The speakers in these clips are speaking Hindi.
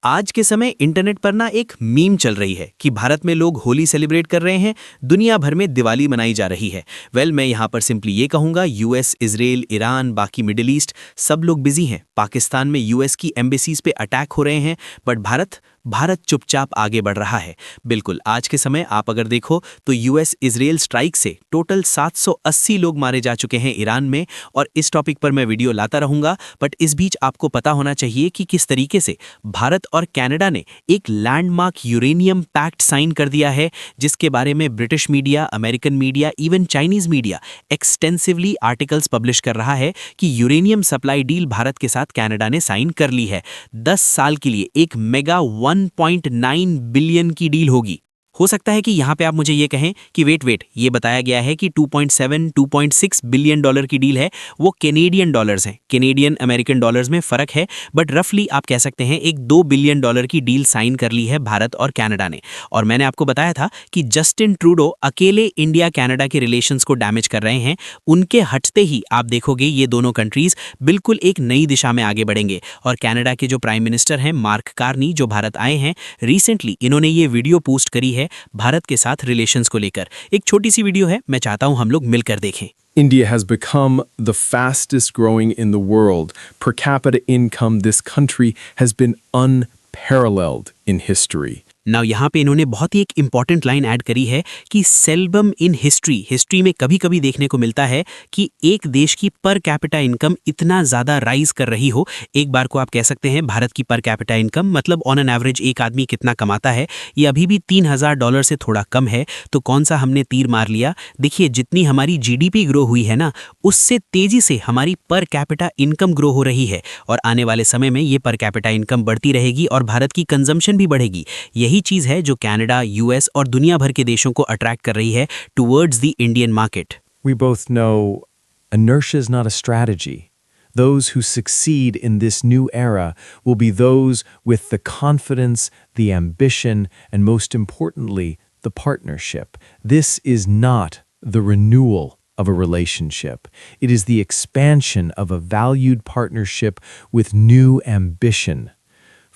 आज के समय इंटरनेट पर ना एक मीम चल रही है कि भारत में लोग होली सेलिब्रेट कर रहे हैं, दुनिया भर में दिवाली मनाई जा रही है। मैं यहाँ पर सिंपली ये कहूँगा, यूएस, इजराइल, ईरान, बाकी मिडिल ईस्ट सब लोग बिजी हैं। पाकिस्तान में यूएस की एम्बेसीज पे अटैक हो रहे हैं, बट भारत चुपचाप आगे बढ़ रहा है। बिल्कुल, आज के समय आप अगर देखो तो यूएस इजराइल स्ट्राइक से टोटल 780 लोग मारे जा चुके हैं ईरान में, और इस टॉपिक पर मैं वीडियो लाता रहूंगा। बट इस बीच आपको पता होना चाहिए कि किस तरीके से भारत और कनाडा ने एक लैंडमार्क यूरेनियम पैक्ट साइन कर दिया है, जिसके बारे में British media, American media, even Chinese media extensively articles publish कर रहा है कि यूरेनियम सप्लाई डील भारत के साथ कनाडा ने साइन कर ली है। 10 साल के लिए एक मेगा 1.9 बिलियन की डील होगी। हो सकता है कि यहाँ पे आप मुझे ये कहें कि वेट ये बताया गया है कि 2.6 बिलियन डॉलर की डील है, वो कैनेडियन डॉलर्स हैं। कैनेडियन अमेरिकन डॉलर्स में फ़र्क है, बट रफली आप कह सकते हैं एक 2 बिलियन डॉलर की डील साइन कर ली है भारत और कनाडा ने। और मैंने आपको बताया था कि जस्टिन ट्रूडो अकेले इंडिया कनाडा के रिलेशंस को डैमेज कर रहे हैं। उनके हटते ही आप देखोगे ये दोनों कंट्रीज बिल्कुल एक नई दिशा में आगे बढ़ेंगे। और कनाडा के जो प्राइम मिनिस्टर हैं मार्क कार्नी, जो भारत आए हैं रिसेंटली, इन्होंने ये वीडियो पोस्ट करी है भारत के साथ रिलेशंस को लेकर। एक छोटी सी वीडियो है, मैं चाहता हूं हम लोग मिलकर देखें। India has become the fastest growing in the world. Per capita income, this country has been unparalleled in history. Now यहाँ पे इन्होंने बहुत ही एक इंपॉर्टेंट लाइन ऐड करी है कि सेल्बम इन हिस्ट्री में कभी कभी देखने को मिलता है कि एक देश की पर कैपिटा इनकम इतना ज़्यादा राइज कर रही हो। एक बार को आप कह सकते हैं भारत की पर कैपिटा इनकम, मतलब ऑन एन एवरेज एक आदमी कितना कमाता है, ये अभी भी $3000 से थोड़ा कम है। तो कौन सा हमने तीर मार लिया? देखिए, जितनी हमारी जीडीपी ग्रो हुई है ना, उससे तेजी से हमारी पर कैपिटा इनकम ग्रो हो रही है। और आने वाले समय में ये पर कैपिटा इनकम बढ़ती रहेगी और भारत की कंजम्पशन भी बढ़ेगी। यही चीज है जो कनाडा, यूएस और दुनिया भर के देशों को अट्रैक्ट कर रही है towards the Indian market. We both know inertia is not a strategy. Those who succeed in this new era will be those with the confidence, the ambition, and most importantly, the partnership. This is not the renewal of a relationship. It is the expansion of a valued partnership with new ambition.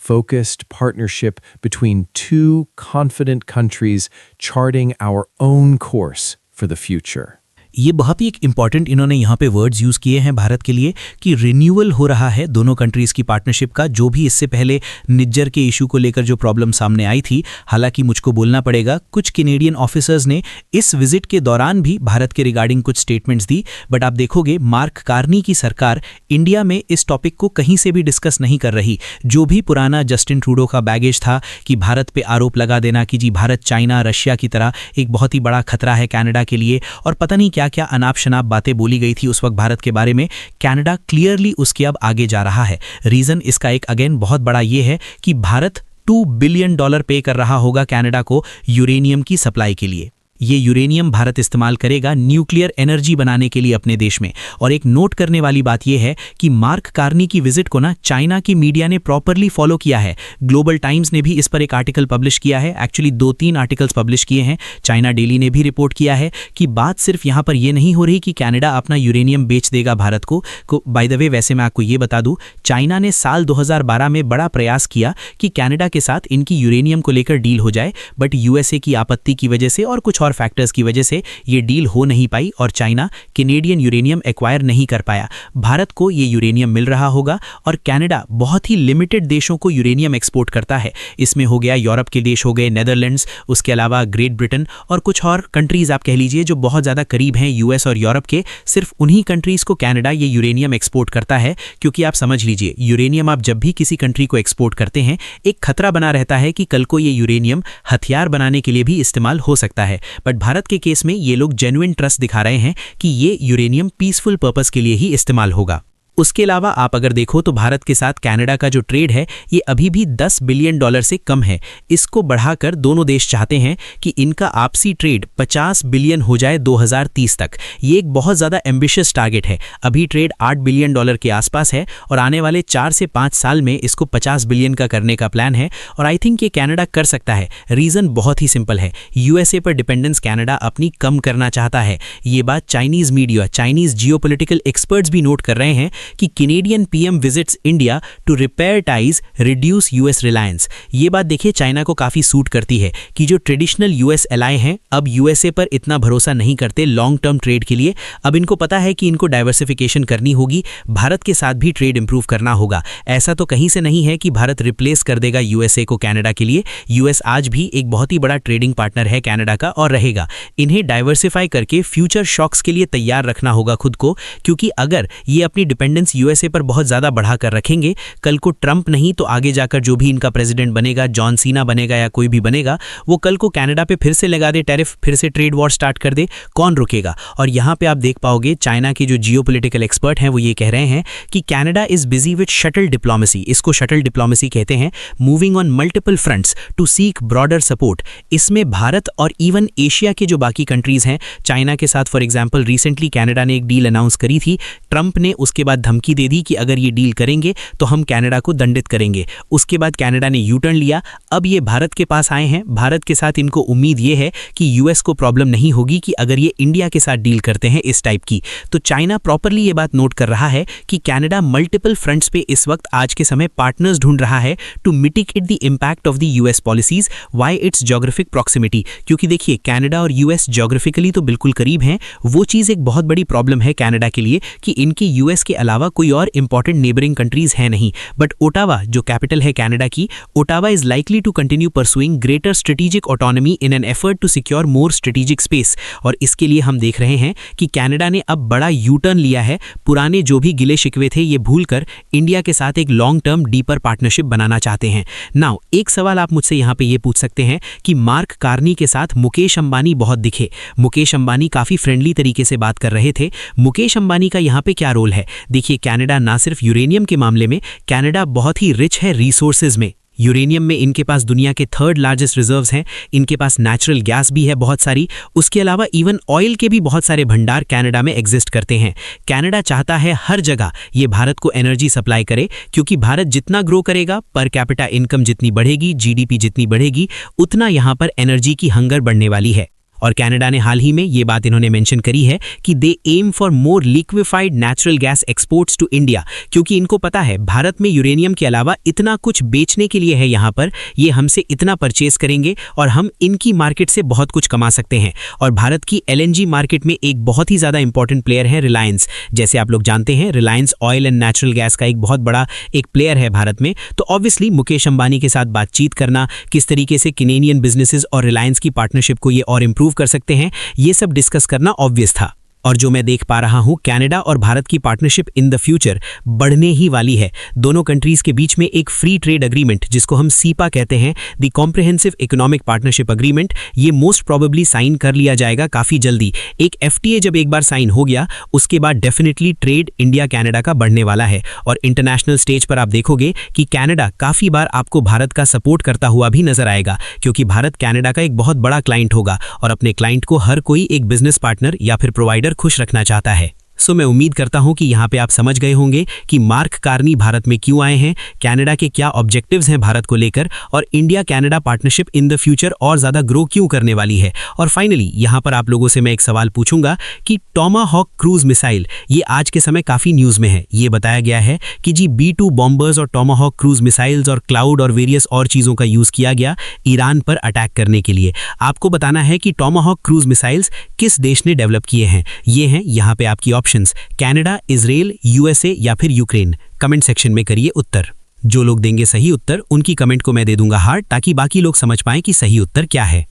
Focused partnership between two confident countries charting our own course for the future. ये बहुत ही एक इम्पॉर्टेंट इन्होंने यहाँ पे वर्ड्स यूज़ किए हैं भारत के लिए कि रिन्यूअल हो रहा है दोनों कंट्रीज़ की पार्टनरशिप का। जो भी इससे पहले निज्जर के इशू को लेकर जो प्रॉब्लम सामने आई थी, हालांकि मुझको बोलना पड़ेगा कुछ कैनेडियन ऑफिसर्स ने इस विजिट के दौरान भी भारत के रिगार्डिंग कुछ स्टेटमेंट्स दी, बट आप देखोगे मार्क कार्नी की सरकार इंडिया में इस टॉपिक को कहीं से भी डिस्कस नहीं कर रही। जो भी पुराना जस्टिन ट्रूडो का बैगेज था कि भारत पे आरोप लगा देना कि जी भारत चाइना रशिया की तरह एक बहुत ही बड़ा खतरा है कनाडा के लिए, और पता नहीं क्या अनाप शनाप बातें बोली गई थी उस वक्त भारत के बारे में, कनाडा क्लियरली उसके अब आगे जा रहा है। रीजन इसका एक अगेन बहुत बड़ा ये है कि भारत $2 बिलियन पे कर रहा होगा कनाडा को यूरेनियम की सप्लाई के लिए। ये यूरेनियम भारत इस्तेमाल करेगा न्यूक्लियर एनर्जी बनाने के लिए अपने देश में। और एक नोट करने वाली बात यह है कि मार्क कार्नी की विजिट को ना चाइना की मीडिया ने प्रॉपरली फॉलो किया है। ग्लोबल टाइम्स ने भी इस पर एक आर्टिकल पब्लिश किया है, एक्चुअली 2-3 आर्टिकल्स पब्लिश किए हैं। चाइना डेली ने भी रिपोर्ट किया है कि बात सिर्फ यहाँ पर यह नहीं हो रही कि कनाडा अपना यूरेनियम बेच देगा भारत को। बाय द वे, वैसे मैं आपको ये बता दूं, चाइना ने साल 2012 में बड़ा प्रयास किया कि कनाडा के साथ इनकी यूरेनियम को लेकर डील हो जाए, बट यूएसए की आपत्ति की वजह से और कुछ और फैक्टर्स की वजह से ये डील हो नहीं पाई और चाइना कैनेडियन यूरेनियम एक्वायर नहीं कर पाया। भारत को ये यूरेनियम मिल रहा होगा और कनाडा बहुत ही लिमिटेड देशों को यूरेनियम एक्सपोर्ट करता है। इसमें हो गया यूरोप के देश हो गए, नेदरलैंड्स, उसके अलावा ग्रेट ब्रिटेन और कुछ और कंट्रीज आप कह लीजिए जो बहुत ज़्यादा करीब हैं यूएस और यूरोप के। सिर्फ उन्हीं कंट्रीज को कनाडा ये यूरेनियम एक्सपोर्ट करता है, क्योंकि आप समझ लीजिए यूरेनियम आप जब भी किसी कंट्री को एक्सपोर्ट करते हैं, एक खतरा बना रहता है कि कल को ये यूरेनियम हथियार बनाने के लिए भी इस्तेमाल हो सकता है। बट भारत के केस में ये लोग जेन्युइन ट्रस्ट दिखा रहे हैं कि ये यूरेनियम पीसफुल पर्पस के लिए ही इस्तेमाल होगा। उसके अलावा आप अगर देखो तो भारत के साथ कनाडा का जो ट्रेड है ये अभी भी $10 बिलियन से कम है। इसको बढ़ाकर दोनों देश चाहते हैं कि इनका आपसी ट्रेड 50 बिलियन हो जाए 2030 तक। ये एक बहुत ज़्यादा एम्बिशियस टारगेट है। अभी ट्रेड $8 बिलियन के आसपास है और आने वाले 4 से 5 साल में इसको 50 बिलियन का करने का प्लान है। और आई थिंक ये कनाडा कर सकता है। रीज़न बहुत ही सिंपल है, यूएसए पर डिपेंडेंस कनाडा अपनी कम करना चाहता है। ये बात Chinese media, Chinese geopolitical experts भी नोट कर रहे हैं कि Canadian PM visits India to repair ties, reduce US reliance. ये बात देखिए चाइना को काफ़ी सूट करती है कि जो ट्रेडिशनल यूएस एलाय हैं अब यूएसए पर इतना भरोसा नहीं करते लॉन्ग टर्म ट्रेड के लिए। अब इनको पता है कि इनको डाइवर्सिफिकेशन करनी होगी, भारत के साथ भी ट्रेड इंप्रूव करना होगा। ऐसा तो कहीं से नहीं है कि भारत रिप्लेस कर देगा यूएसए को कनाडा के लिए। यूएस आज भी एक बहुत ही बड़ा ट्रेडिंग पार्टनर है कनाडा का और रहेगा। इन्हें डाइवर्सिफाई करके फ्यूचर शॉक्स के लिए तैयार रखना होगा खुद को, क्योंकि अगर ये अपनी डिपेंडेंस यूएसए पर बहुत ज़्यादा बढ़ाकर रखेंगे, कल को ट्रंप नहीं तो आगे जाकर जो भी इनका प्रेसिडेंट बनेगा, जॉन सीना बनेगा या कोई भी बनेगा, वो कल को कनाडा पे फिर से लगा दे टैरिफ, फिर से ट्रेड वॉर स्टार्ट कर दे, कौन रुकेगा। और यहाँ पे आप देख पाओगे चाइना के जो जियोपॉलिटिकल एक्सपर्ट हैं वो ये कह रहे हैं कि Canada is busy with shuttle diplomacy, इसको शटल डिप्लोमेसी कहते हैं, moving on multiple fronts to seek broader support. इसमें भारत और इवन एशिया के जो बाकी कंट्रीज हैं, चाइना के साथ फॉर एग्जांपल रिसेंटली कनाडा ने एक डील अनाउंस करी थी, ट्रंप ने उसके बाद धमकी दे दी कि अगर ये डील करेंगे तो हम कनाडा को दंडित करेंगे। उसके बाद कनाडा ने यू टर्न लिया, अब ये भारत के पास आए हैं। भारत के साथ इनको उम्मीद ये है कि यूएस को प्रॉब्लम नहीं होगी कि अगर ये इंडिया के साथ डील करते हैं इस टाइप की। तो चाइना प्रॉपरली ये बात नोट कर रहा है कि कनाडा मल्टीपल फ्रंट्स पे इस वक्त आज के समय पार्टनर्स ढूंढ रहा है to mitigate the impact of the US policies. Why? It's geographic proximity, क्योंकि देखिए कनाडा और यूएस ज्योग्राफिकली तो बिल्कुल करीब हैं। वो चीज़ एक बहुत बड़ी प्रॉब्लम है कनाडा के लिए कि इनकी यूएस के अलावा कोई और इंपॉर्टेंट नेबरिंग कंट्रीज है नहीं। बट ओटावा जो कैपिटल है कनाडा की, Ottawa is likely to continue pursuing greater strategic autonomy in an effort to secure more strategic space. और इसके लिए हम देख रहे हैं कि कनाडा ने अब बड़ा यू टर्न लिया है। पुराने जो भी गिले शिकवे थे ये भूलकर इंडिया के साथ एक लॉन्ग टर्म डीपर पार्टनरशिप बनाना चाहते हैं। नाउ एक सवाल आप मुझसे यहाँ पे ये पूछ सकते हैं कि मार्क कार्नी के साथ मुकेश अंबानी बहुत दिखे, मुकेश अंबानी काफ़ी फ्रेंडली तरीके से बात कर रहे थे। मुकेश अंबानी का यहाँ पे क्या रोल है? देखिए कनाडा ना सिर्फ यूरेनियम के मामले में, कनाडा बहुत ही रिच है रिसोर्सेज में। यूरेनियम में इनके पास दुनिया के 3rd लार्जेस्ट रिजर्व्स हैं, इनके पास नेचुरल गैस भी है बहुत सारी, उसके अलावा इवन ऑयल के भी बहुत सारे भंडार कनाडा में एग्जिस्ट करते हैं। कनाडा चाहता है हर जगह ये भारत को एनर्जी सप्लाई करे, क्योंकि भारत जितना ग्रो करेगा, पर कैपिटा इनकम जितनी बढ़ेगी, जीडीपी जितनी बढ़ेगी, उतना यहाँ पर एनर्जी की हंगर बढ़ने वाली है। और कनाडा ने हाल ही में ये बात इन्होंने मेंशन करी है कि they aim for more liquefied natural gas exports to India, क्योंकि इनको पता है भारत में यूरेनियम के अलावा इतना कुछ बेचने के लिए है यहाँ पर, ये हमसे इतना परचेज करेंगे और हम इनकी मार्केट से बहुत कुछ कमा सकते हैं। और भारत की एलएनजी मार्केट में एक बहुत ही ज़्यादा इंपॉर्टेंट प्लेयर है रिलायंस। जैसे आप लोग जानते हैं Reliance oil and natural gas का एक बहुत बड़ा एक प्लेयर है भारत में। तो ऑब्वियसली मुकेश अंबानी के साथ बातचीत करना, किस तरीके से कैनेडियन बिजनेसेस और रिलायंस की पार्टनरशिप को ये और इंप्रूव कर सकते हैं, ये सब डिस्कस करना ऑब्वियस था। और जो मैं देख पा रहा हूं, कनाडा और भारत की पार्टनरशिप इन द फ्यूचर बढ़ने ही वाली है। दोनों कंट्रीज के बीच में एक फ्री ट्रेड एग्रीमेंट, जिसको हम सीपा कहते हैं, the comprehensive economic partnership agreement, ये मोस्ट प्रोबेबली साइन कर लिया जाएगा काफ़ी जल्दी। एक एफटीए जब एक बार साइन हो गया, उसके बाद डेफिनेटली ट्रेड इंडिया कनाडा का बढ़ने वाला है। और इंटरनेशनल स्टेज पर आप देखोगे कि कनाडा काफ़ी बार आपको भारत का सपोर्ट करता हुआ भी नजर आएगा, क्योंकि भारत कनाडा का एक बहुत बड़ा क्लाइंट होगा और अपने क्लाइंट को हर कोई एक बिजनेस पार्टनर या फिर प्रोवाइडर खुश रखना चाहता है। सो मैं उम्मीद करता हूं कि यहाँ पे आप समझ गए होंगे कि मार्क कार्नी भारत में क्यों आए हैं, कनाडा के क्या ऑब्जेक्टिव्स हैं भारत को लेकर, और India Canada partnership in the future और ज़्यादा ग्रो क्यों करने वाली है। और फाइनली यहाँ पर आप लोगों से मैं एक सवाल पूछूंगा कि टॉमाहॉक क्रूज मिसाइल, ये आज के समय काफ़ी न्यूज़ में है। ये बताया गया है कि जी B2 बॉम्बर्स और टॉमाहॉक क्रूज मिसाइल्स और क्लाउड और वेरियस और चीज़ों का यूज़ किया गया ईरान पर अटैक करने के लिए। आपको बताना है कि टॉमाहॉक क्रूज मिसाइल्स किस देश ने डेवलप किए हैं। ये हैं यहाँ पे आपकी ऑप्शंस, कनाडा, इजराइल, यूएसए या फिर यूक्रेन। कमेंट सेक्शन में करिए उत्तर। जो लोग देंगे सही उत्तर, उनकी कमेंट को मैं दे दूंगा हार्ट, ताकि बाकी लोग समझ पाएं कि सही उत्तर क्या है।